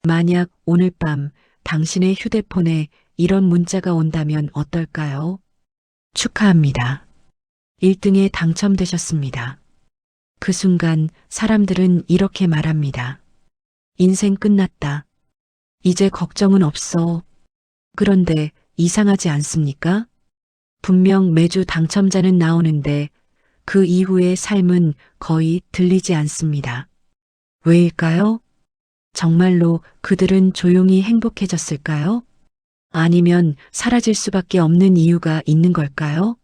만약 오늘 밤 당신의 휴대폰에 이런 문자가 온다면 어떨까요? 축하합니다. 1등에 당첨되셨습니다. 그 순간 사람들은 이렇게 말합니다. 인생 끝났다. 이제 걱정은 없어. 그런데 이상하지 않습니까? 분명 매주 당첨자는 나오는데 그 이후의 삶은 거의 들리지 않습니다. 왜일까요? 정말로 그들은 조용히 행복해졌을까요? 아니면 사라질 수밖에 없는 이유가 있는 걸까요?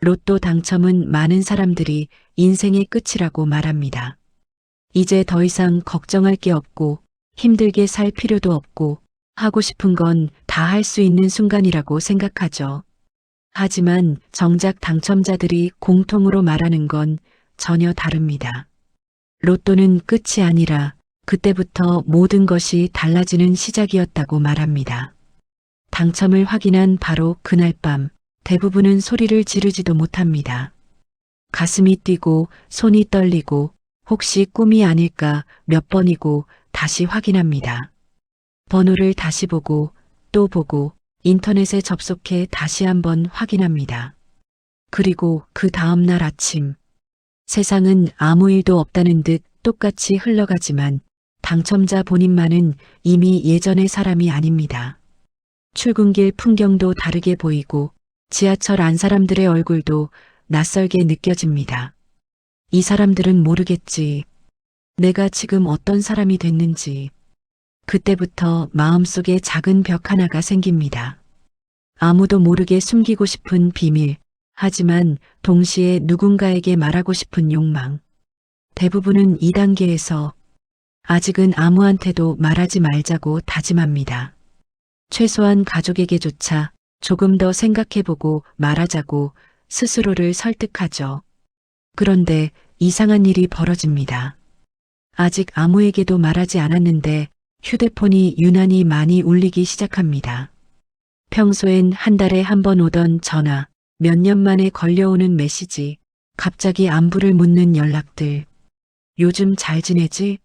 로또 당첨은 많은 사람들이 인생의 끝이라고 말합니다. 이제 더 이상 걱정할 게 없고 힘들게 살 필요도 없고 하고 싶은 건 다 할 수 있는 순간이라고 생각하죠. 하지만 정작 당첨자들이 공통으로 말하는 건 전혀 다릅니다. 로또는 끝이 아니라 그때부터 모든 것이 달라지는 시작이었다고 말합니다. 당첨을 확인한 바로 그날 밤 대부분은 소리를 지르지도 못합니다. 가슴이 뛰고 손이 떨리고 혹시 꿈이 아닐까 몇 번이고 다시 확인합니다. 번호를 다시 보고 또 보고 인터넷에 접속해 다시 한번 확인합니다. 그리고 그 다음날 아침 세상은 아무 일도 없다는 듯 똑같이 흘러가지만 당첨자 본인만은 이미 예전의 사람이 아닙니다. 출근길 풍경도 다르게 보이고 지하철 안 사람들의 얼굴도 낯설게 느껴집니다. 이 사람들은 모르겠지. 내가 지금 어떤 사람이 됐는지. 그때부터 마음속에 작은 벽 하나가 생깁니다. 아무도 모르게 숨기고 싶은 비밀, 하지만 동시에 누군가에게 말하고 싶은 욕망. 대부분은 2단계에서 아직은 아무한테도 말하지 말자고 다짐합니다. 최소한 가족에게조차 조금 더 생각해보고 말하자고 스스로를 설득하죠. 그런데 이상한 일이 벌어집니다. 아직 아무에게도 말하지 않았는데 휴대폰이 유난히 많이 울리기 시작합니다. 평소엔 한 달에 한 번 오던 전화, 몇 년 만에 걸려오는 메시지, 갑자기 안부를 묻는 연락들. 요즘 잘 지내지?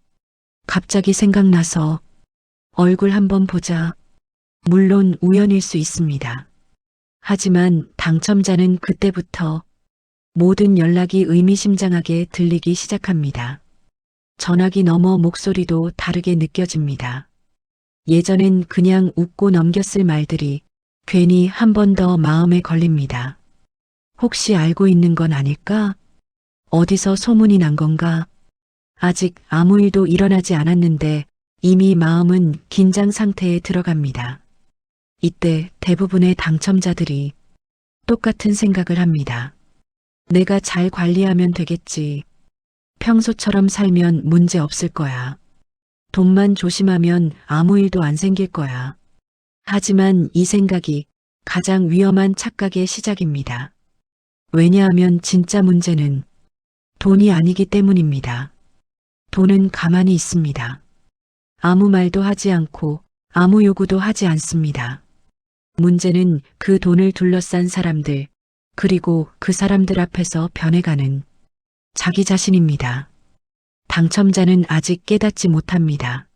갑자기 생각나서 얼굴 한번 보자. 물론 우연일 수 있습니다. 하지만 당첨자는 그때부터 모든 연락이 의미심장하게 들리기 시작합니다. 전화기 너머 목소리도 다르게 느껴집니다. 예전엔 그냥 웃고 넘겼을 말들이 괜히 한 번 더 마음에 걸립니다. 혹시 알고 있는 건 아닐까? 어디서 소문이 난 건가? 아직 아무 일도 일어나지 않았는데 이미 마음은 긴장 상태에 들어갑니다. 이때 대부분의 당첨자들이 똑같은 생각을 합니다. 내가 잘 관리하면 되겠지. 평소처럼 살면 문제 없을 거야. 돈만 조심하면 아무 일도 안 생길 거야. 하지만 이 생각이 가장 위험한 착각의 시작입니다. 왜냐하면 진짜 문제는 돈이 아니기 때문입니다. 돈은 가만히 있습니다. 아무 말도 하지 않고 아무 요구도 하지 않습니다. 문제는 그 돈을 둘러싼 사람들, 그리고 그 사람들 앞에서 변해가는 자기 자신입니다. 당첨자는 아직 깨닫지 못합니다.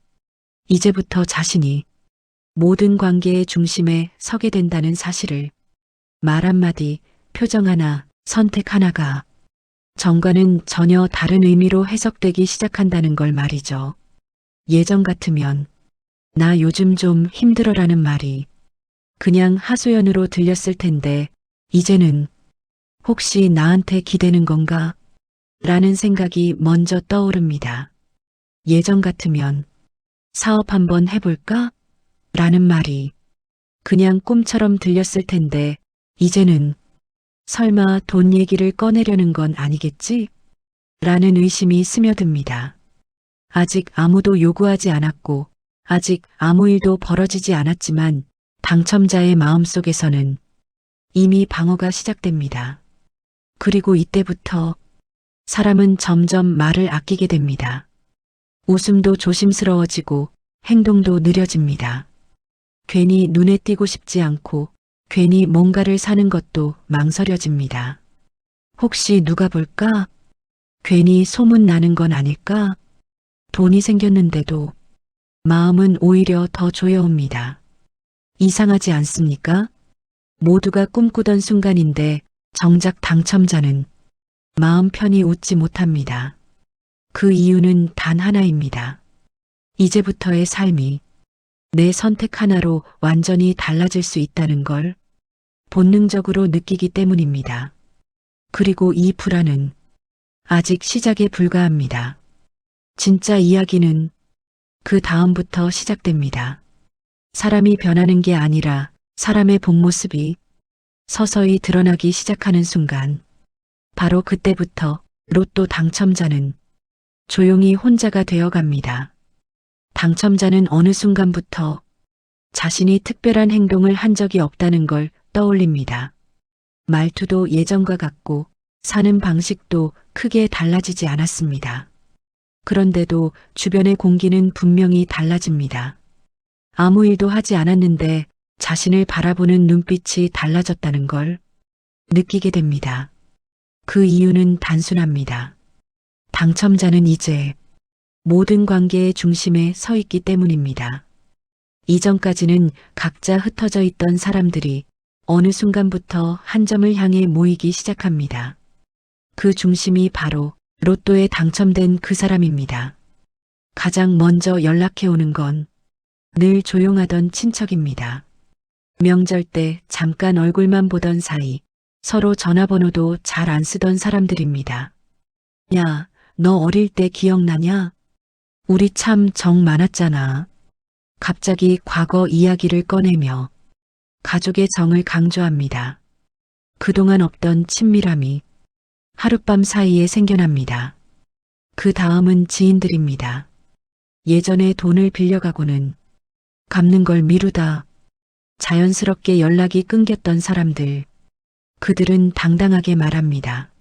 이제부터 자신이 모든 관계의 중심에 서게 된다는 사실을 말 한마디, 표정 하나, 선택 하나가 전과는 전혀 다른 의미로 해석되기 시작한다는 걸 말이죠. 예전 같으면 나 요즘 좀 힘들어라는 말이 그냥 하소연으로 들렸을 텐데 이제는 혹시 나한테 기대는 건가? 라는 생각이 먼저 떠오릅니다. 예전 같으면 사업 한번 해볼까? 라는 말이 그냥 꿈처럼 들렸을 텐데 이제는 설마 돈 얘기를 꺼내려는 건 아니겠지? 라는 의심이 스며듭니다. 아직 아무도 요구하지 않았고 아직 아무 일도 벌어지지 않았지만 당첨자의 마음속에서는 이미 방어가 시작됩니다. 그리고 이때부터 사람은 점점 말을 아끼게 됩니다. 웃음도 조심스러워지고 행동도 느려집니다. 괜히 눈에 띄고 싶지 않고 괜히 뭔가를 사는 것도 망설여집니다. 혹시 누가 볼까? 괜히 소문 나는 건 아닐까? 돈이 생겼는데도 마음은 오히려 더 조여옵니다. 이상하지 않습니까? 모두가 꿈꾸던 순간인데 정작 당첨자는 마음 편히 웃지 못합니다. 그 이유는 단 하나입니다. 이제부터의 삶이 내 선택 하나로 완전히 달라질 수 있다는 걸 본능적으로 느끼기 때문입니다. 그리고 이 불안은 아직 시작에 불과합니다. 진짜 이야기는 그 다음부터 시작됩니다. 사람이 변하는 게 아니라 사람의 본 모습이 서서히 드러나기 시작하는 순간, 바로 그때부터 로또 당첨자는 조용히 혼자가 되어 갑니다. 당첨자는 어느 순간부터 자신이 특별한 행동을 한 적이 없다는 걸 떠올립니다. 말투도 예전과 같고 사는 방식도 크게 달라지지 않았습니다. 그런데도 주변의 공기는 분명히 달라집니다. 아무 일도 하지 않았는데 자신을 바라보는 눈빛이 달라졌다는 걸 느끼게 됩니다. 그 이유는 단순합니다. 당첨자는 이제 모든 관계의 중심에 서 있기 때문입니다. 이전까지는 각자 흩어져 있던 사람들이 어느 순간부터 한 점을 향해 모이기 시작합니다. 그 중심이 바로 로또에 당첨된 그 사람입니다. 가장 먼저 연락해 오는 건 늘 조용하던 친척입니다. 명절 때 잠깐 얼굴만 보던 사이 서로 전화번호도 잘 안 쓰던 사람들입니다. 야, 너 어릴 때 기억나냐? 우리 참 정 많았잖아. 갑자기 과거 이야기를 꺼내며 가족의 정을 강조합니다. 그동안 없던 친밀함이 하룻밤 사이에 생겨납니다. 그 다음은 지인들입니다. 예전에 돈을 빌려가고는 갚는 걸 미루다 자연스럽게 연락이 끊겼던 사람들. 그들은 당당하게 말합니다.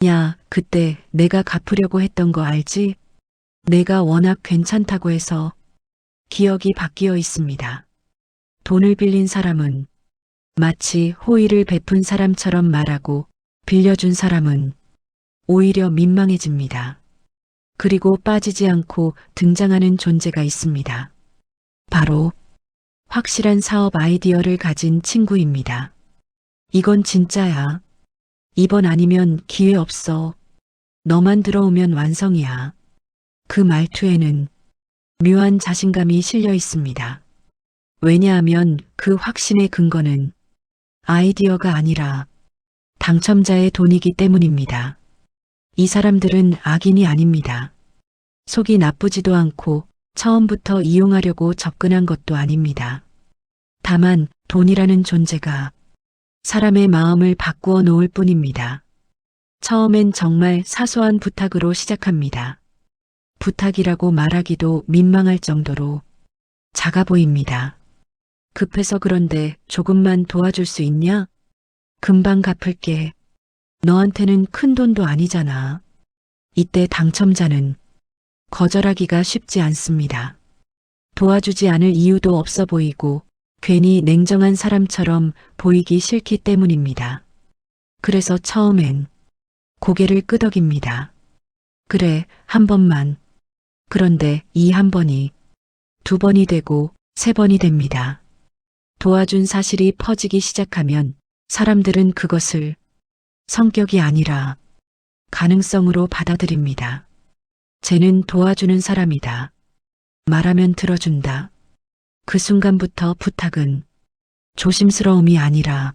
야, 그때 내가 갚으려고 했던 거 알지? 내가 워낙 괜찮다고 해서. 기억이 바뀌어 있습니다. 돈을 빌린 사람은 마치 호의를 베푼 사람처럼 말하고 빌려준 사람은 오히려 민망해집니다. 그리고 빠지지 않고 등장하는 존재가 있습니다. 바로 확실한 사업 아이디어를 가진 친구입니다. 이건 진짜야. 이번 아니면 기회 없어. 너만 들어오면 완성이야. 그 말투에는 묘한 자신감이 실려 있습니다. 왜냐하면 그 확신의 근거는 아이디어가 아니라 당첨자의 돈이기 때문입니다. 이 사람들은 악인이 아닙니다. 속이 나쁘지도 않고 처음부터 이용하려고 접근한 것도 아닙니다. 다만 돈이라는 존재가 사람의 마음을 바꾸어 놓을 뿐입니다. 처음엔 정말 사소한 부탁으로 시작합니다. 부탁이라고 말하기도 민망할 정도로 작아 보입니다. 급해서 그런데 조금만 도와줄 수 있냐? 금방 갚을게. 너한테는 큰 돈도 아니잖아. 이때 당첨자는 거절하기가 쉽지 않습니다. 도와주지 않을 이유도 없어 보이고 괜히 냉정한 사람처럼 보이기 싫기 때문입니다. 그래서 처음엔 고개를 끄덕입니다. 그래, 한 번만. 그런데 이 한 번이 두 번이 되고 세 번이 됩니다. 도와준 사실이 퍼지기 시작하면 사람들은 그것을 성격이 아니라 가능성으로 받아들입니다. 쟤는 도와주는 사람이다. 말하면 들어준다. 그 순간부터 부탁은 조심스러움이 아니라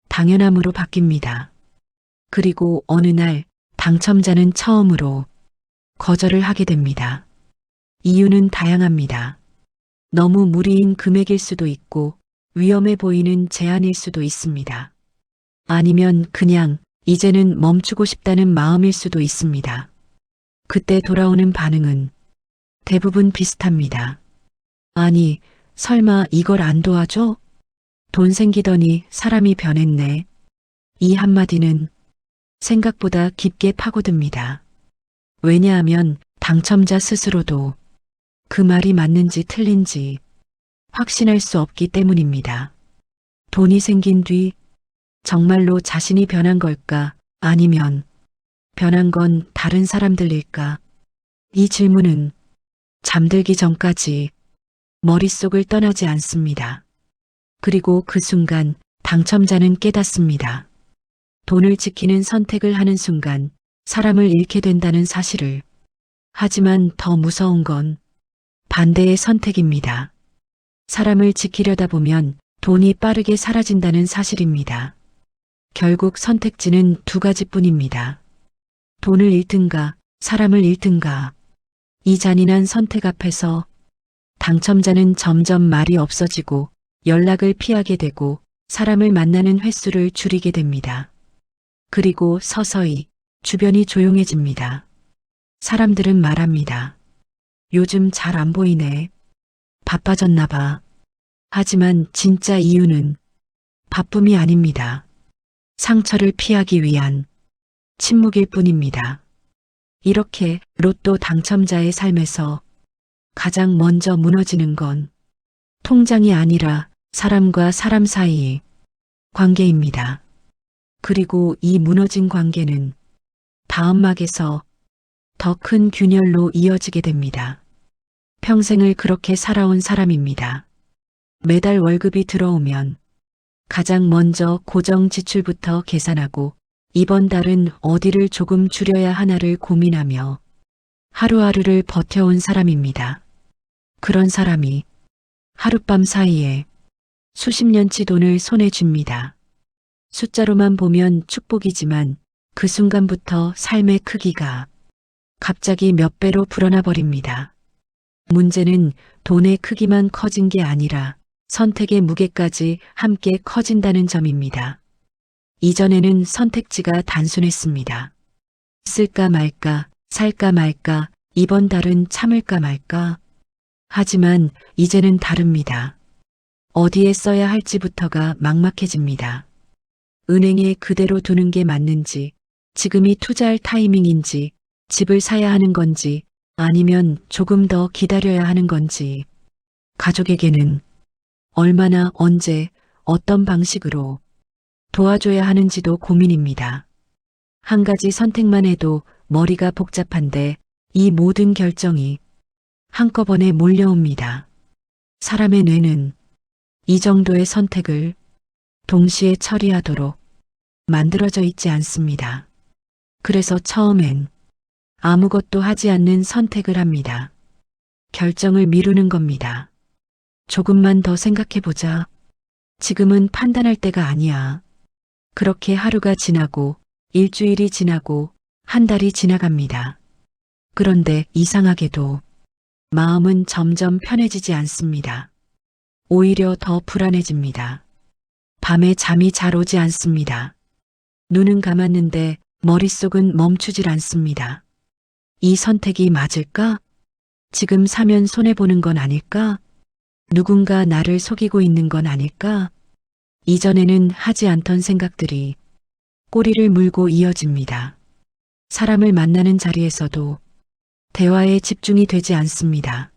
당연함으로 바뀝니다. 그리고 어느 날 당첨자는 처음으로 거절을 하게 됩니다. 이유는 다양합니다. 너무 무리인 금액일 수도 있고 위험해 보이는 제안일 수도 있습니다. 아니면 그냥 이제는 멈추고 싶다는 마음일 수도 있습니다. 그때 돌아오는 반응은 대부분 비슷합니다. 아니, 설마 이걸 안 도와줘? 돈 생기더니 사람이 변했네. 이 한마디는 생각보다 깊게 파고듭니다. 왜냐하면 당첨자 스스로도 그 말이 맞는지 틀린지 확신할 수 없기 때문입니다. 돈이 생긴 뒤 정말로 자신이 변한 걸까? 아니면 변한 건 다른 사람들일까? 이 질문은 잠들기 전까지 머릿속을 떠나지 않습니다. 그리고 그 순간 당첨자는 깨닫습니다. 돈을 지키는 선택을 하는 순간 사람을 잃게 된다는 사실을. 하지만 더 무서운 건 반대의 선택입니다. 사람을 지키려다 보면 돈이 빠르게 사라진다는 사실입니다. 결국 선택지는 두 가지뿐입니다. 돈을 잃든가 사람을 잃든가. 이 잔인한 선택 앞에서 당첨자는 점점 말이 없어지고 연락을 피하게 되고 사람을 만나는 횟수를 줄이게 됩니다. 그리고 서서히 주변이 조용해집니다. 사람들은 말합니다. 요즘 잘 안 보이네. 바빠졌나 봐. 하지만 진짜 이유는 바쁨이 아닙니다. 상처를 피하기 위한 침묵일 뿐입니다. 이렇게 로또 당첨자의 삶에서 가장 먼저 무너지는 건 통장이 아니라 사람과 사람 사이의 관계입니다. 그리고 이 무너진 관계는 다음 막에서 더 큰 균열로 이어지게 됩니다. 평생을 그렇게 살아온 사람입니다. 매달 월급이 들어오면 가장 먼저 고정 지출부터 계산하고 이번 달은 어디를 조금 줄여야 하나를 고민하며 하루하루를 버텨온 사람입니다. 그런 사람이 하룻밤 사이에 수십 년치 돈을 손에 쥡니다. 숫자로만 보면 축복이지만 그 순간부터 삶의 크기가 갑자기 몇 배로 불어나 버립니다. 문제는 돈의 크기만 커진 게 아니라 선택의 무게까지 함께 커진다는 점입니다. 이전에는 선택지가 단순했습니다. 쓸까 말까, 살까 말까, 이번 달은 참을까 말까. 하지만 이제는 다릅니다. 어디에 써야 할지부터가 막막해집니다. 은행에 그대로 두는 게 맞는지, 지금이 투자할 타이밍인지, 집을 사야 하는 건지, 아니면 조금 더 기다려야 하는 건지, 가족에게는 얼마나 언제 어떤 방식으로 도와줘야 하는지도 고민입니다. 한 가지 선택만 해도 머리가 복잡한데 이 모든 결정이 한꺼번에 몰려옵니다. 사람의 뇌는 이 정도의 선택을 동시에 처리하도록 만들어져 있지 않습니다. 그래서 처음엔 아무것도 하지 않는 선택을 합니다. 결정을 미루는 겁니다. 조금만 더 생각해보자. 지금은 판단할 때가 아니야. 그렇게 하루가 지나고 일주일이 지나고 한 달이 지나갑니다. 그런데 이상하게도 마음은 점점 편해지지 않습니다. 오히려 더 불안해집니다. 밤에 잠이 잘 오지 않습니다. 눈은 감았는데 머릿속은 멈추질 않습니다. 이 선택이 맞을까? 지금 사면 손해보는 건 아닐까? 누군가 나를 속이고 있는 건 아닐까? 이전에는 하지 않던 생각들이 꼬리를 물고 이어집니다. 사람을 만나는 자리에서도 대화에 집중이 되지 않습니다.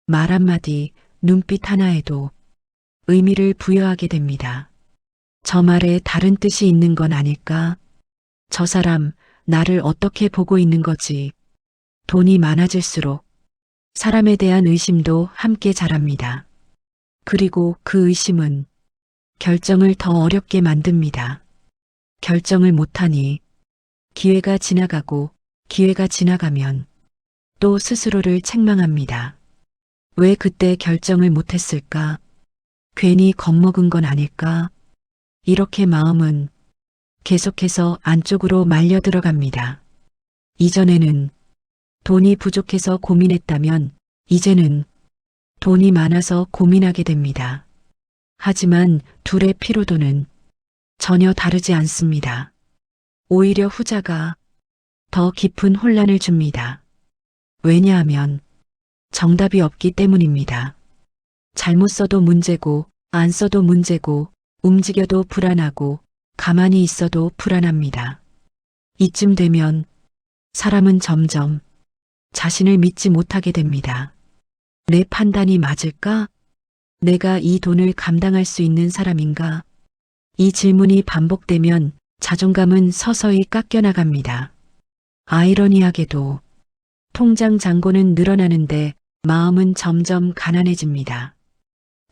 말 한마디, 눈빛 하나에도 의미를 부여하게 됩니다. 저 말에 다른 뜻이 있는 건 아닐까? 저 사람 나를 어떻게 보고 있는 거지? 돈이 많아질수록 사람에 대한 의심도 함께 자랍니다. 그리고 그 의심은 결정을 더 어렵게 만듭니다. 결정을 못하니 기회가 지나가고 기회가 지나가면 또 스스로를 책망합니다. 왜 그때 결정을 못했을까? 괜히 겁먹은 건 아닐까? 이렇게 마음은 계속해서 안쪽으로 말려 들어갑니다. 이전에는 돈이 부족해서 고민했다면 이제는 돈이 많아서 고민하게 됩니다. 하지만 둘의 피로도는 전혀 다르지 않습니다. 오히려 후자가 더 깊은 혼란을 줍니다. 왜냐하면 정답이 없기 때문입니다. 잘못 써도 문제고 안 써도 문제고 움직여도 불안하고 가만히 있어도 불안합니다. 이쯤 되면 사람은 점점 자신을 믿지 못하게 됩니다. 내 판단이 맞을까? 내가 이 돈을 감당할 수 있는 사람인가? 이 질문이 반복되면 자존감은 서서히 깎여나갑니다. 아이러니하게도 통장 잔고는 늘어나는데 마음은 점점 가난해집니다.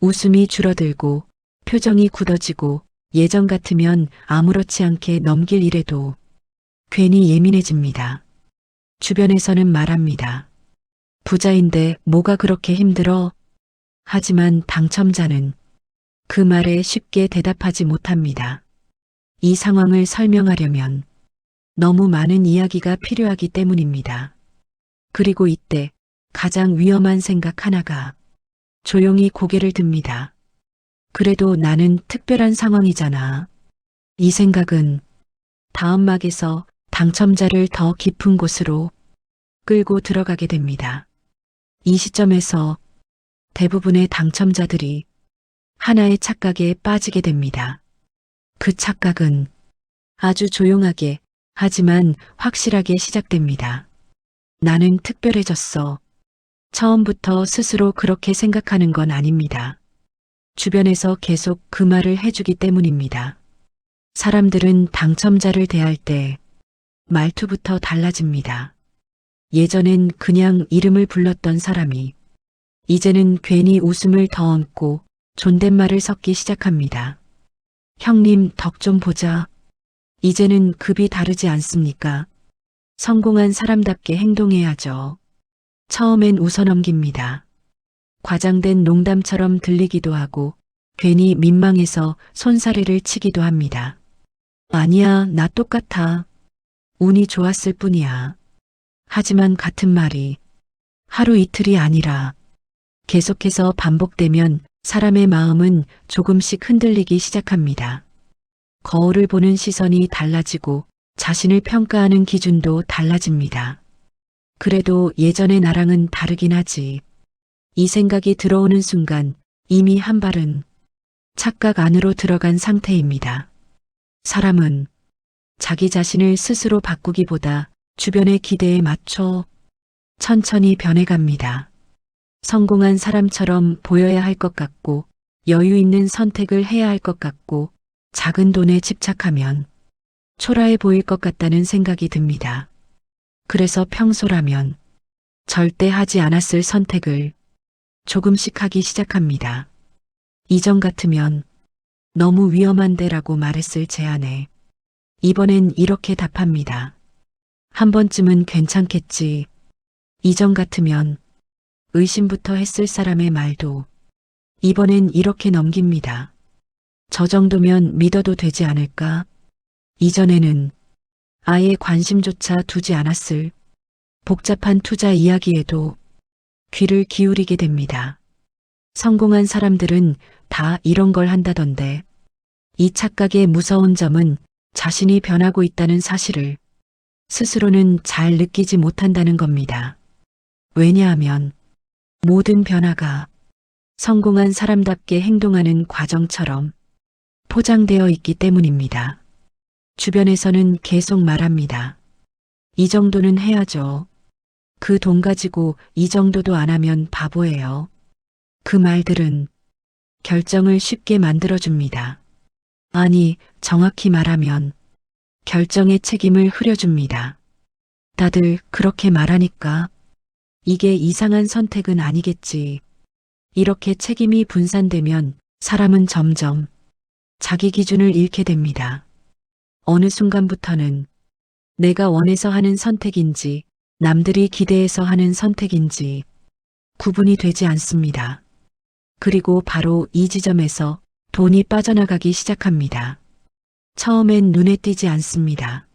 웃음이 줄어들고 표정이 굳어지고 예전 같으면 아무렇지 않게 넘길 일에도 괜히 예민해집니다. 주변에서는 말합니다. 부자인데 뭐가 그렇게 힘들어? 하지만 당첨자는 그 말에 쉽게 대답하지 못합니다. 이 상황을 설명하려면 너무 많은 이야기가 필요하기 때문입니다. 그리고 이때 가장 위험한 생각 하나가 조용히 고개를 듭니다. 그래도 나는 특별한 상황이잖아. 이 생각은 다음 막에서 당첨자를 더 깊은 곳으로 끌고 들어가게 됩니다. 이 시점에서 대부분의 당첨자들이 하나의 착각에 빠지게 됩니다. 그 착각은 아주 조용하게 하지만 확실하게 시작됩니다. 나는 특별해졌어. 처음부터 스스로 그렇게 생각하는 건 아닙니다. 주변에서 계속 그 말을 해주기 때문입니다. 사람들은 당첨자를 대할 때 말투부터 달라집니다. 예전엔 그냥 이름을 불렀던 사람이 이제는 괜히 웃음을 더 얹고 존댓말을 섞기 시작합니다. 형님 덕 좀 보자. 이제는 급이 다르지 않습니까? 성공한 사람답게 행동해야죠. 처음엔 웃어넘깁니다. 과장된 농담처럼 들리기도 하고 괜히 민망해서 손사래를 치기도 합니다. 아니야, 나 똑같아. 운이 좋았을 뿐이야. 하지만 같은 말이 하루 이틀이 아니라 계속해서 반복되면 사람의 마음은 조금씩 흔들리기 시작합니다. 거울을 보는 시선이 달라지고 자신을 평가하는 기준도 달라집니다. 그래도 예전의 나랑은 다르긴 하지. 이 생각이 들어오는 순간 이미 한 발은 착각 안으로 들어간 상태입니다. 사람은 자기 자신을 스스로 바꾸기보다 주변의 기대에 맞춰 천천히 변해갑니다. 성공한 사람처럼 보여야 할 것 같고 여유 있는 선택을 해야 할 것 같고 작은 돈에 집착하면 초라해 보일 것 같다는 생각이 듭니다. 그래서 평소라면 절대 하지 않았을 선택을 조금씩 하기 시작합니다. 이전 같으면 너무 위험한데라고 말했을 제안에 이번엔 이렇게 답합니다. 한 번쯤은 괜찮겠지. 이전 같으면 의심부터 했을 사람의 말도 이번엔 이렇게 넘깁니다. 저 정도면 믿어도 되지 않을까? 이전에는 아예 관심조차 두지 않았을 복잡한 투자 이야기에도 귀를 기울이게 됩니다. 성공한 사람들은 다 이런 걸 한다던데 이 착각의 무서운 점은 자신이 변하고 있다는 사실을 스스로는 잘 느끼지 못한다는 겁니다. 왜냐하면 모든 변화가 성공한 사람답게 행동하는 과정처럼 포장되어 있기 때문입니다. 주변에서는 계속 말합니다. 이 정도는 해야죠. 그 돈 가지고 이 정도도 안 하면 바보예요. 그 말들은 결정을 쉽게 만들어줍니다. 아니, 정확히 말하면 결정의 책임을 흐려줍니다. 다들 그렇게 말하니까 이게 이상한 선택은 아니겠지. 이렇게 책임이 분산되면 사람은 점점 자기 기준을 잃게 됩니다. 어느 순간부터는 내가 원해서 하는 선택인지 남들이 기대해서 하는 선택인지 구분이 되지 않습니다. 그리고 바로 이 지점에서 돈이 빠져나가기 시작합니다. 처음엔 눈에 띄지 않습니다.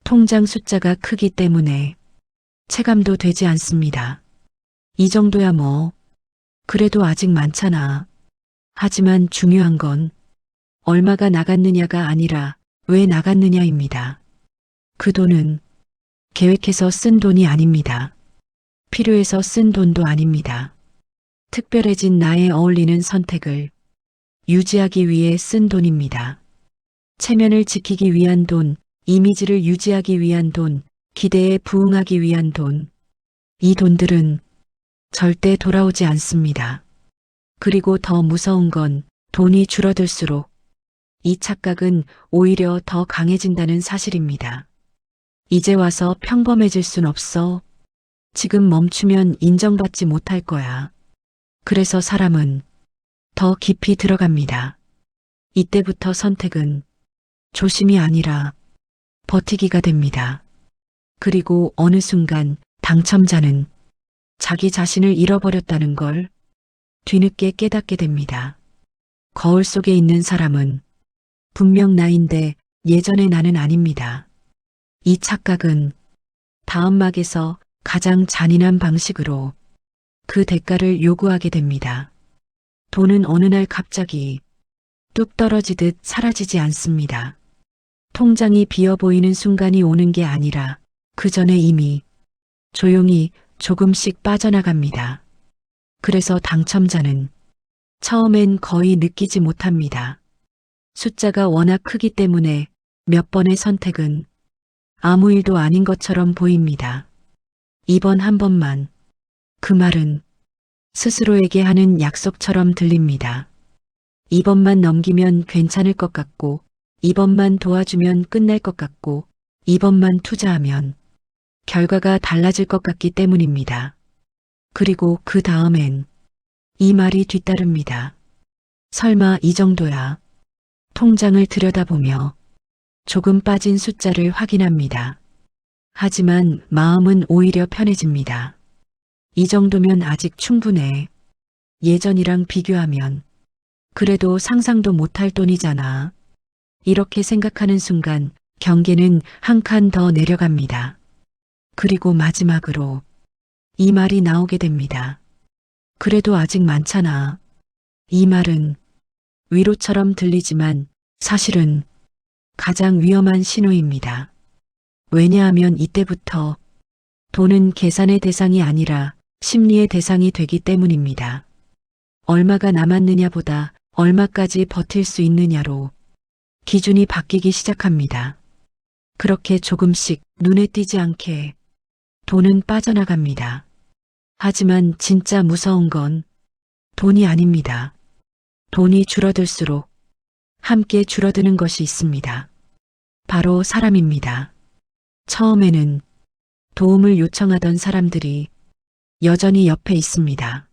통장 숫자가 크기 때문에 체감도 되지 않습니다. 이 정도야 뭐. 그래도 아직 많잖아. 하지만 중요한 건 얼마가 나갔느냐가 아니라 왜 나갔느냐입니다. 그 돈은 계획해서 쓴 돈이 아닙니다. 필요해서 쓴 돈도 아닙니다. 특별해진 나에 어울리는 선택을 유지하기 위해 쓴 돈입니다. 체면을 지키기 위한 돈, 이미지를 유지하기 위한 돈, 기대에 부응하기 위한 돈. 이 돈들은 절대 돌아오지 않습니다. 그리고 더 무서운 건 돈이 줄어들수록 이 착각은 오히려 더 강해진다는 사실입니다. 이제 와서 평범해질 순 없어. 지금 멈추면 인정받지 못할 거야. 그래서 사람은 더 깊이 들어갑니다. 이때부터 선택은 조심이 아니라 버티기가 됩니다. 그리고 어느 순간 당첨자는 자기 자신을 잃어버렸다는 걸 뒤늦게 깨닫게 됩니다. 거울 속에 있는 사람은 분명 나인데 예전의 나는 아닙니다. 이 착각은 다음막에서 가장 잔인한 방식으로 그 대가를 요구하게 됩니다. 돈은 어느 날 갑자기 뚝 떨어지듯 사라지지 않습니다. 통장이 비어 보이는 순간이 오는 게 아니라 그 전에 이미 조용히 조금씩 빠져나갑니다. 그래서 당첨자는 처음엔 거의 느끼지 못합니다. 숫자가 워낙 크기 때문에 몇 번의 선택은 아무 일도 아닌 것처럼 보입니다. 이번 한 번만. 그 말은 스스로에게 하는 약속처럼 들립니다. 이번만 넘기면 괜찮을 것 같고, 이번만 도와주면 끝날 것 같고, 이번만 투자하면 결과가 달라질 것 같기 때문입니다. 그리고 그 다음엔 이 말이 뒤따릅니다. 설마 이 정도야. 통장을 들여다보며 조금 빠진 숫자를 확인합니다. 하지만 마음은 오히려 편해집니다. 이 정도면 아직 충분해. 예전이랑 비교하면 그래도 상상도 못할 돈이잖아. 이렇게 생각하는 순간 경계는 한 칸 더 내려갑니다. 그리고 마지막으로 이 말이 나오게 됩니다. 그래도 아직 많잖아. 이 말은 위로처럼 들리지만 사실은 가장 위험한 신호입니다. 왜냐하면 이때부터 돈은 계산의 대상이 아니라 심리의 대상이 되기 때문입니다. 얼마가 남았느냐보다 얼마까지 버틸 수 있느냐로 기준이 바뀌기 시작합니다. 그렇게 조금씩 눈에 띄지 않게 돈은 빠져나갑니다. 하지만 진짜 무서운 건 돈이 아닙니다. 돈이 줄어들수록 함께 줄어드는 것이 있습니다. 바로 사람입니다. 처음에는 도움을 요청하던 사람들이 여전히 옆에 있습니다.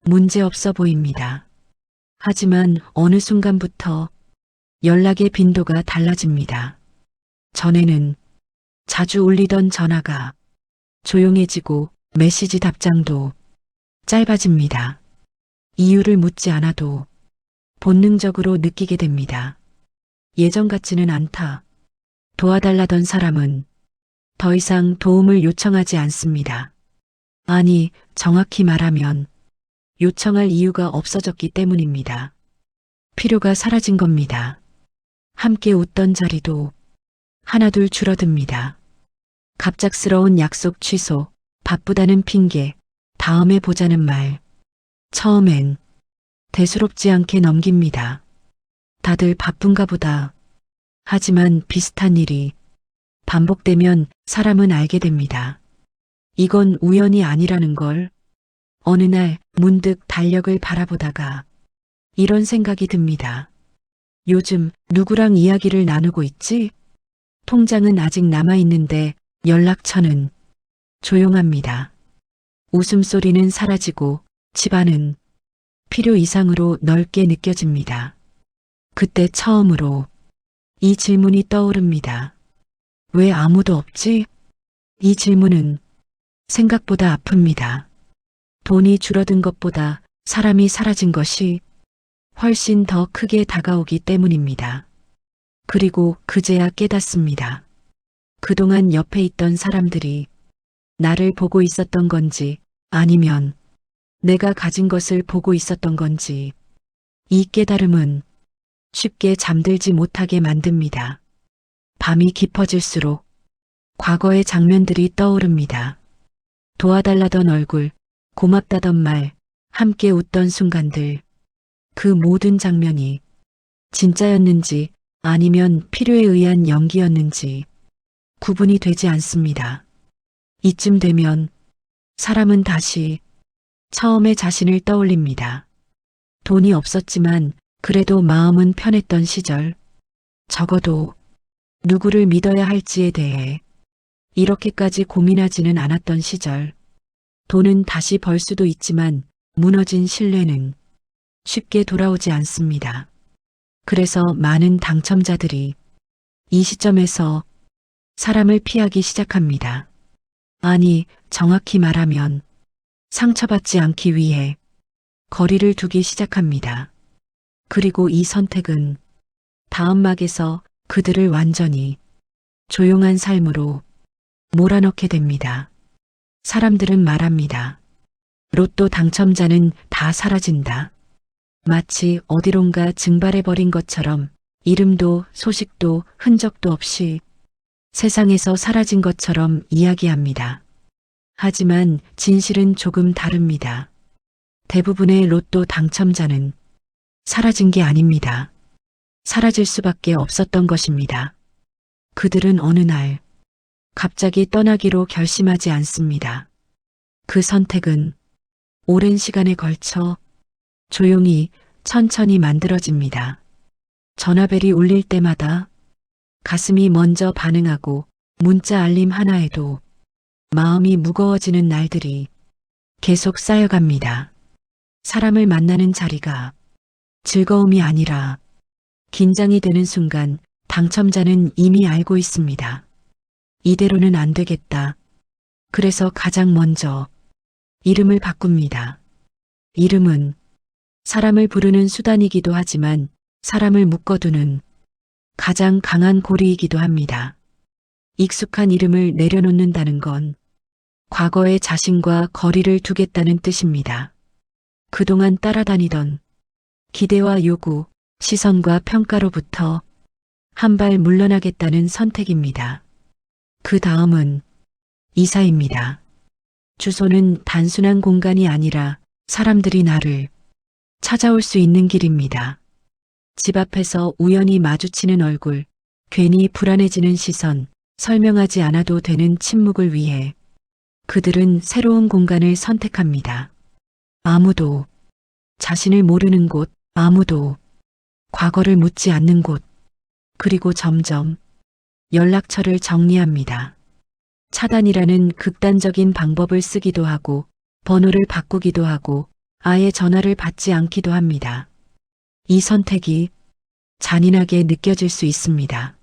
문제없어 보입니다. 하지만 어느 순간부터 연락의 빈도가 달라집니다. 전에는 자주 울리던 전화가 조용해지고 메시지 답장도 짧아집니다. 이유를 묻지 않아도 본능적으로 느끼게 됩니다. 예전 같지는 않다. 도와달라던 사람은 더 이상 도움을 요청하지 않습니다. 아니, 정확히 말하면 요청할 이유가 없어졌기 때문입니다. 필요가 사라진 겁니다. 함께 웃던 자리도 하나둘 줄어듭니다. 갑작스러운 약속 취소, 바쁘다는 핑계, 다음에 보자는 말. 처음엔 대수롭지 않게 넘깁니다. 다들 바쁜가 보다. 하지만 비슷한 일이 반복되면 사람은 알게 됩니다. 이건 우연이 아니라는 걸. 어느 날 문득 달력을 바라보다가 이런 생각이 듭니다. 요즘 누구랑 이야기를 나누고 있지? 통장은 아직 남아있는데 연락처는 조용합니다. 웃음소리는 사라지고 집안은 필요 이상으로 넓게 느껴집니다. 그때 처음으로 이 질문이 떠오릅니다. 왜 아무도 없지? 이 질문은 생각보다 아픕니다. 돈이 줄어든 것보다 사람이 사라진 것이 훨씬 더 크게 다가오기 때문입니다. 그리고 그제야 깨닫습니다. 그동안 옆에 있던 사람들이 나를 보고 있었던 건지 아니면 내가 가진 것을 보고 있었던 건지. 이 깨달음은 쉽게 잠들지 못하게 만듭니다. 밤이 깊어질수록 과거의 장면들이 떠오릅니다. 도와달라던 얼굴, 고맙다던 말, 함께 웃던 순간들. 그 모든 장면이 진짜였는지 아니면 필요에 의한 연기였는지 구분이 되지 않습니다. 이쯤 되면 사람은 다시 처음의 자신을 떠올립니다. 돈이 없었지만 그래도 마음은 편했던 시절. 적어도 누구를 믿어야 할지에 대해 이렇게까지 고민하지는 않았던 시절. 돈은 다시 벌 수도 있지만 무너진 신뢰는 쉽게 돌아오지 않습니다. 그래서 많은 당첨자들이 이 시점에서 사람을 피하기 시작합니다. 아니, 정확히 말하면 상처받지 않기 위해 거리를 두기 시작합니다. 그리고 이 선택은 다음막에서 그들을 완전히 조용한 삶으로 몰아넣게 됩니다. 사람들은 말합니다. 로또 당첨자는 다 사라진다. 마치 어디론가 증발해버린 것처럼 이름도 소식도 흔적도 없이 세상에서 사라진 것처럼 이야기합니다. 하지만 진실은 조금 다릅니다. 대부분의 로또 당첨자는 사라진 게 아닙니다. 사라질 수밖에 없었던 것입니다. 그들은 어느 날 갑자기 떠나기로 결심하지 않습니다. 그 선택은 오랜 시간에 걸쳐 조용히 천천히 만들어집니다. 전화벨이 울릴 때마다 가슴이 먼저 반응하고 문자 알림 하나에도 마음이 무거워지는 날들이 계속 쌓여갑니다. 사람을 만나는 자리가 즐거움이 아니라 긴장이 되는 순간 당첨자는 이미 알고 있습니다. 이대로는 안 되겠다. 그래서 가장 먼저 이름을 바꿉니다. 이름은 사람을 부르는 수단이기도 하지만 사람을 묶어두는 가장 강한 고리이기도 합니다. 익숙한 이름을 내려놓는다는 건 과거의 자신과 거리를 두겠다는 뜻입니다. 그동안 따라다니던 기대와 요구, 시선과 평가로부터 한 발 물러나겠다는 선택입니다. 그 다음은 이사입니다. 주소는 단순한 공간이 아니라 사람들이 나를 찾아올 수 있는 길입니다. 집 앞에서 우연히 마주치는 얼굴, 괜히 불안해지는 시선, 설명하지 않아도 되는 침묵을 위해 그들은 새로운 공간을 선택합니다. 아무도 자신을 모르는 곳, 아무도 과거를 묻지 않는 곳, 그리고 점점 연락처를 정리합니다. 차단이라는 극단적인 방법을 쓰기도 하고 번호를 바꾸기도 하고 아예 전화를 받지 않기도 합니다. 이 선택이 잔인하게 느껴질 수 있습니다.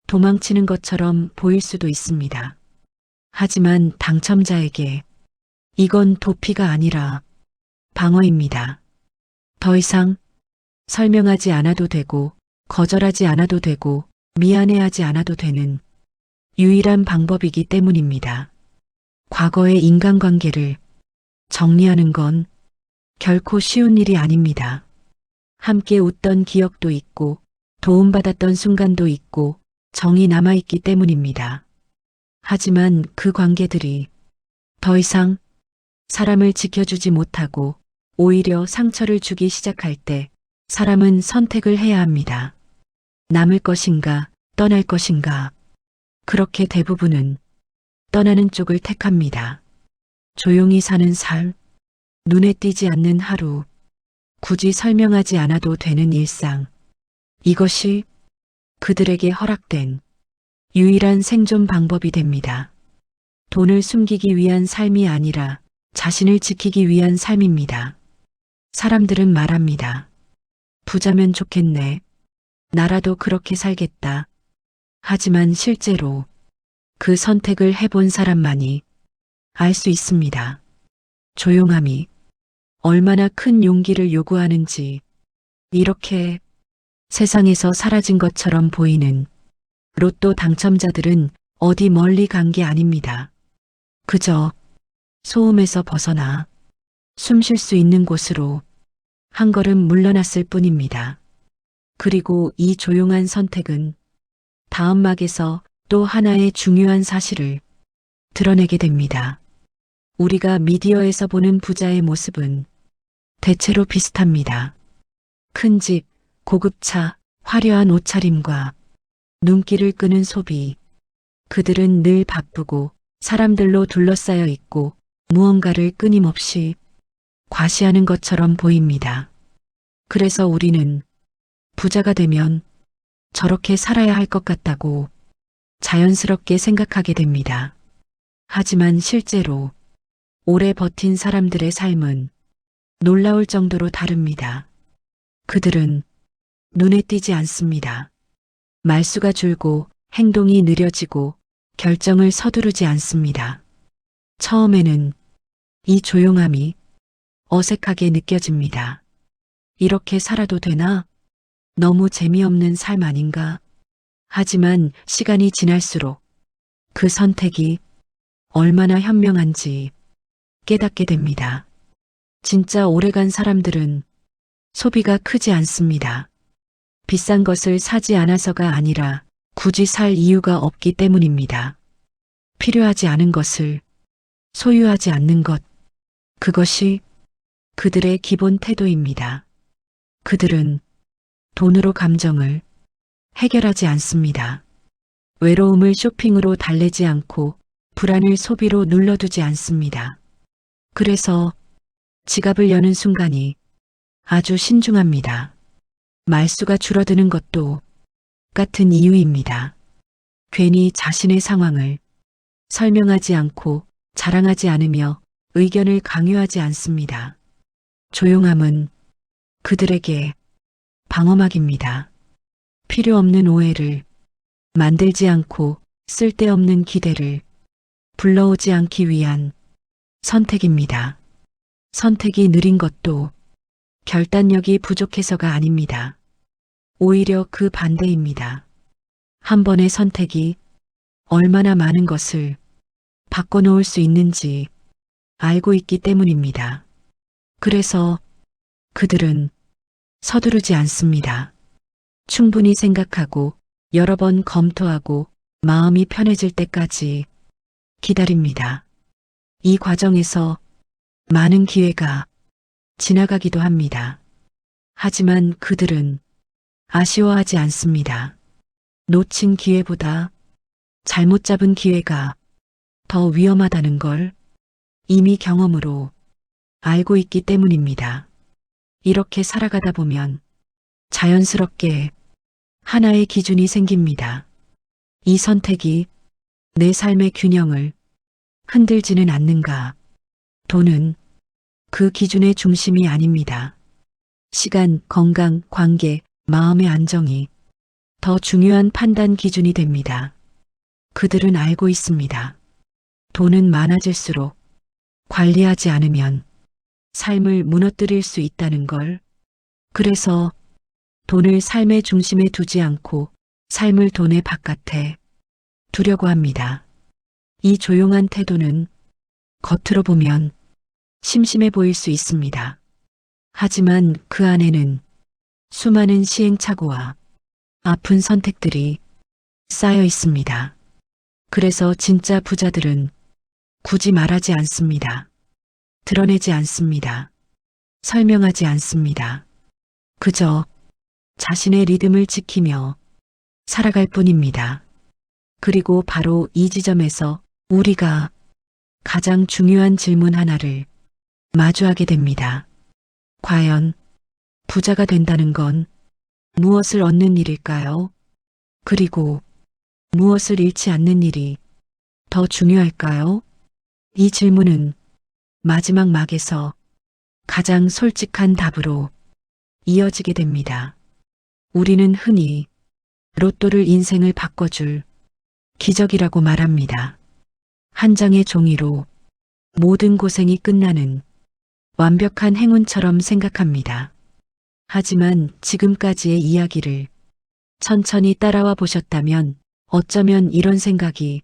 도망치는 것처럼 보일 수도 있습니다. 하지만 당첨자에게 이건 도피가 아니라 방어입니다. 더 이상 설명하지 않아도 되고 거절하지 않아도 되고 미안해하지 않아도 되는 유일한 방법이기 때문입니다. 과거의 인간관계를 정리하는 건 결코 쉬운 일이 아닙니다. 함께 웃던 기억도 있고 도움받았던 순간도 있고 정이 남아있기 때문입니다. 하지만 그 관계들이 더 이상 사람을 지켜주지 못하고 오히려 상처를 주기 시작할 때 사람은 선택을 해야 합니다. 남을 것인가, 떠날 것인가. 그렇게 대부분은 떠나는 쪽을 택합니다. 조용히 사는 삶, 눈에 띄지 않는 하루, 굳이 설명하지 않아도 되는 일상. 이것이 그들에게 허락된 유일한 생존 방법이 됩니다. 돈을 숨기기 위한 삶이 아니라 자신을 지키기 위한 삶입니다. 사람들은 말합니다. 부자면 좋겠네. 나라도 그렇게 살겠다. 하지만 실제로 그 선택을 해본 사람만이 알 수 있습니다. 조용함이 얼마나 큰 용기를 요구하는지. 이렇게 세상에서 사라진 것처럼 보이는 로또 당첨자들은 어디 멀리 간 게 아닙니다. 그저 소음에서 벗어나 숨 쉴 수 있는 곳으로 한 걸음 물러났을 뿐입니다. 그리고 이 조용한 선택은 다음 막에서 또 하나의 중요한 사실을 드러내게 됩니다. 우리가 미디어에서 보는 부자의 모습은 대체로 비슷합니다. 큰 집, 고급차, 화려한 옷차림과 눈길을 끄는 소비. 그들은 늘 바쁘고 사람들로 둘러싸여 있고 무언가를 끊임없이 과시하는 것처럼 보입니다. 그래서 우리는 부자가 되면 저렇게 살아야 할 것 같다고 자연스럽게 생각하게 됩니다. 하지만 실제로 오래 버틴 사람들의 삶은 놀라울 정도로 다릅니다. 그들은 눈에 띄지 않습니다. 말수가 줄고 행동이 느려지고 결정을 서두르지 않습니다. 처음에는 이 조용함이 어색하게 느껴집니다. 이렇게 살아도 되나? 너무 재미없는 삶 아닌가? 하지만 시간이 지날수록 그 선택이 얼마나 현명한지 깨닫게 됩니다. 진짜 오래간 사람들은 소비가 크지 않습니다. 비싼 것을 사지 않아서가 아니라 굳이 살 이유가 없기 때문입니다. 필요하지 않은 것을 소유하지 않는 것, 그것이 그들의 기본 태도입니다. 그들은 돈으로 감정을 해결하지 않습니다. 외로움을 쇼핑으로 달래지 않고 불안을 소비로 눌러두지 않습니다. 그래서 지갑을 여는 순간이 아주 신중합니다. 말수가 줄어드는 것도 같은 이유입니다. 괜히 자신의 상황을 설명하지 않고 자랑하지 않으며 의견을 강요하지 않습니다. 조용함은 그들에게 방어막입니다. 필요 없는 오해를 만들지 않고 쓸데없는 기대를 불러오지 않기 위한 선택입니다. 선택이 느린 것도 결단력이 부족해서가 아닙니다. 오히려 그 반대입니다. 한 번의 선택이 얼마나 많은 것을 바꿔놓을 수 있는지 알고 있기 때문입니다. 그래서 그들은 서두르지 않습니다. 충분히 생각하고 여러 번 검토하고 마음이 편해질 때까지 기다립니다. 이 과정에서 많은 기회가 지나가기도 합니다. 하지만 그들은 아쉬워하지 않습니다. 놓친 기회보다 잘못 잡은 기회가 더 위험하다는 걸 이미 경험으로 알고 있기 때문입니다. 이렇게 살아가다 보면 자연스럽게 하나의 기준이 생깁니다. 이 선택이 내 삶의 균형을 흔들지는 않는가? 돈은 그 기준의 중심이 아닙니다. 시간, 건강, 관계, 마음의 안정이 더 중요한 판단 기준이 됩니다. 그들은 알고 있습니다. 돈은 많아질수록 관리하지 않으면 삶을 무너뜨릴 수 있다는 걸. 그래서 돈을 삶의 중심에 두지 않고 삶을 돈의 바깥에 두려고 합니다. 이 조용한 태도는 겉으로 보면 심심해 보일 수 있습니다. 하지만 그 안에는 수많은 시행착오와 아픈 선택들이 쌓여 있습니다. 그래서 진짜 부자들은 굳이 말하지 않습니다. 드러내지 않습니다. 설명하지 않습니다. 그저 자신의 리듬을 지키며 살아갈 뿐입니다. 그리고 바로 이 지점에서 우리가 가장 중요한 질문 하나를 마주하게 됩니다. 과연 부자가 된다는 건 무엇을 얻는 일일까요? 그리고 무엇을 잃지 않는 일이 더 중요할까요? 이 질문은 마지막 막에서 가장 솔직한 답으로 이어지게 됩니다. 우리는 흔히 로또를 인생을 바꿔줄 기적이라고 말합니다. 한 장의 종이로 모든 고생이 끝나는 완벽한 행운처럼 생각합니다. 하지만 지금까지의 이야기를 천천히 따라와 보셨다면 어쩌면 이런 생각이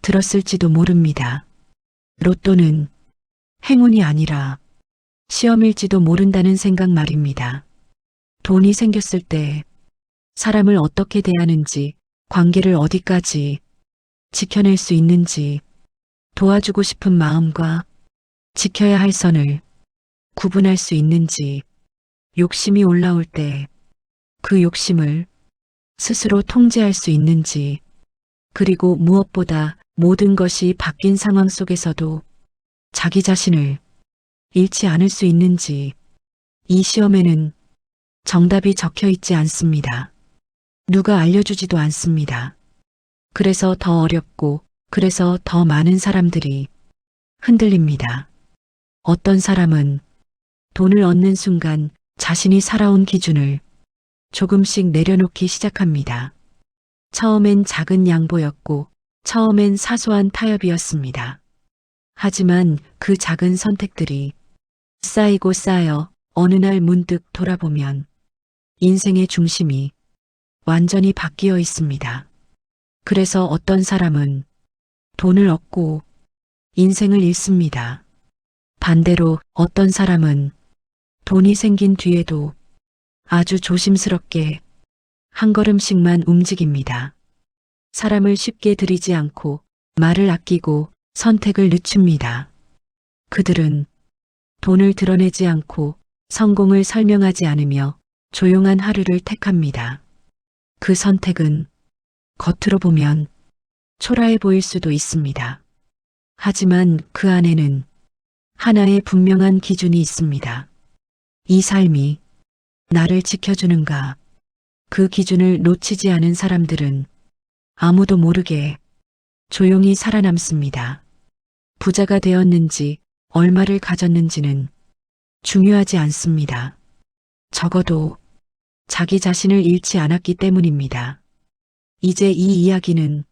들었을지도 모릅니다. 로또는 행운이 아니라 시험일지도 모른다는 생각 말입니다. 돈이 생겼을 때 사람을 어떻게 대하는지, 관계를 어디까지 지켜낼 수 있는지, 도와주고 싶은 마음과 지켜야 할 선을 구분할 수 있는지, 욕심이 올라올 때 그 욕심을 스스로 통제할 수 있는지, 그리고 무엇보다 모든 것이 바뀐 상황 속에서도 자기 자신을 잃지 않을 수 있는지, 이 시험에는 정답이 적혀 있지 않습니다. 누가 알려주지도 않습니다. 그래서 더 어렵고, 그래서 더 많은 사람들이 흔들립니다. 어떤 사람은 돈을 얻는 순간 자신이 살아온 기준을 조금씩 내려놓기 시작합니다. 처음엔 작은 양보였고, 처음엔 사소한 타협이었습니다. 하지만 그 작은 선택들이 쌓이고 쌓여 어느 날 문득 돌아보면 인생의 중심이 완전히 바뀌어 있습니다. 그래서 어떤 사람은 돈을 얻고 인생을 잃습니다. 반대로 어떤 사람은 돈이 생긴 뒤에도 아주 조심스럽게 한 걸음씩만 움직입니다. 사람을 쉽게 들이지 않고 말을 아끼고 선택을 늦춥니다. 그들은 돈을 드러내지 않고 성공을 설명하지 않으며 조용한 하루를 택합니다. 그 선택은 겉으로 보면 초라해 보일 수도 있습니다. 하지만 그 안에는 하나의 분명한 기준이 있습니다. 이 삶이 나를 지켜주는가? 그 기준을 놓치지 않은 사람들은 아무도 모르게 조용히 살아남습니다. 부자가 되었는지 얼마를 가졌는지는 중요하지 않습니다. 적어도 자기 자신을 잃지 않았기 때문입니다. 이제 이 이야기는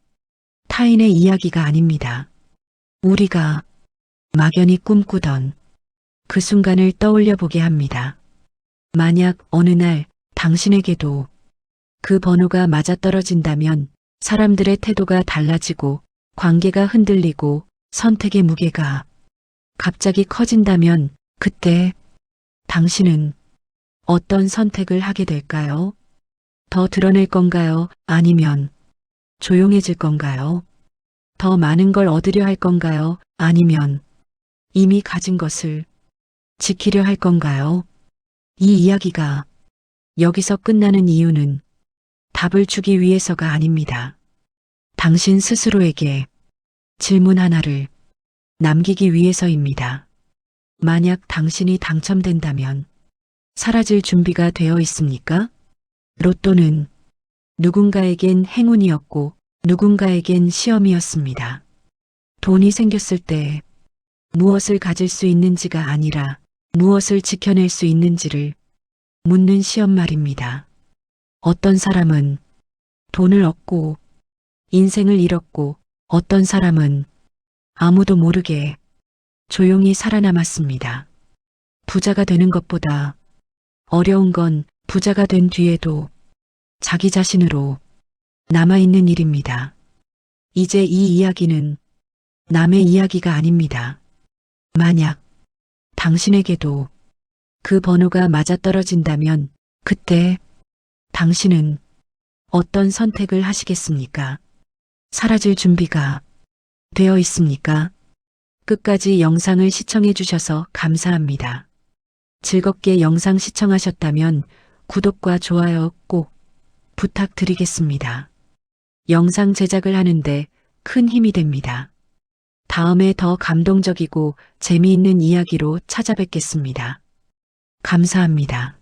타인의 이야기가 아닙니다. 우리가 막연히 꿈꾸던 그 순간을 떠올려 보게 합니다. 만약 어느 날 당신에게도 그 번호가 맞아떨어진다면 사람들의 태도가 달라지고 관계가 흔들리고 선택의 무게가 갑자기 커진다면 그때 당신은 어떤 선택을 하게 될까요? 더 드러낼 건가요? 아니면 조용해질 건가요? 더 많은 걸 얻으려 할 건가요? 아니면 이미 가진 것을 지키려 할 건가요? 이 이야기가 여기서 끝나는 이유는 답을 주기 위해서가 아닙니다. 당신 스스로에게 질문 하나를 남기기 위해서입니다. 만약 당신이 당첨된다면 사라질 준비가 되어 있습니까? 로또는 누군가에겐 행운이었고 누군가에겐 시험이었습니다. 돈이 생겼을 때 무엇을 가질 수 있는지가 아니라 무엇을 지켜낼 수 있는지를 묻는 시험 말입니다. 어떤 사람은 돈을 얻고 인생을 잃었고 어떤 사람은 아무도 모르게 조용히 살아남았습니다. 부자가 되는 것보다 어려운 건 부자가 된 뒤에도 자기 자신으로 남아있는 일입니다. 이제 이 이야기는 남의 이야기가 아닙니다. 만약 당신에게도 그 번호가 맞아떨어진다면 그때 당신은 어떤 선택을 하시겠습니까? 사라질 준비가 되어 있습니까? 끝까지 영상을 시청해 주셔서 감사합니다. 즐겁게 영상 시청하셨다면 구독과 좋아요 꼭 부탁드리겠습니다. 영상 제작을 하는데 큰 힘이 됩니다. 다음에 더 감동적이고 재미있는 이야기로 찾아뵙겠습니다. 감사합니다.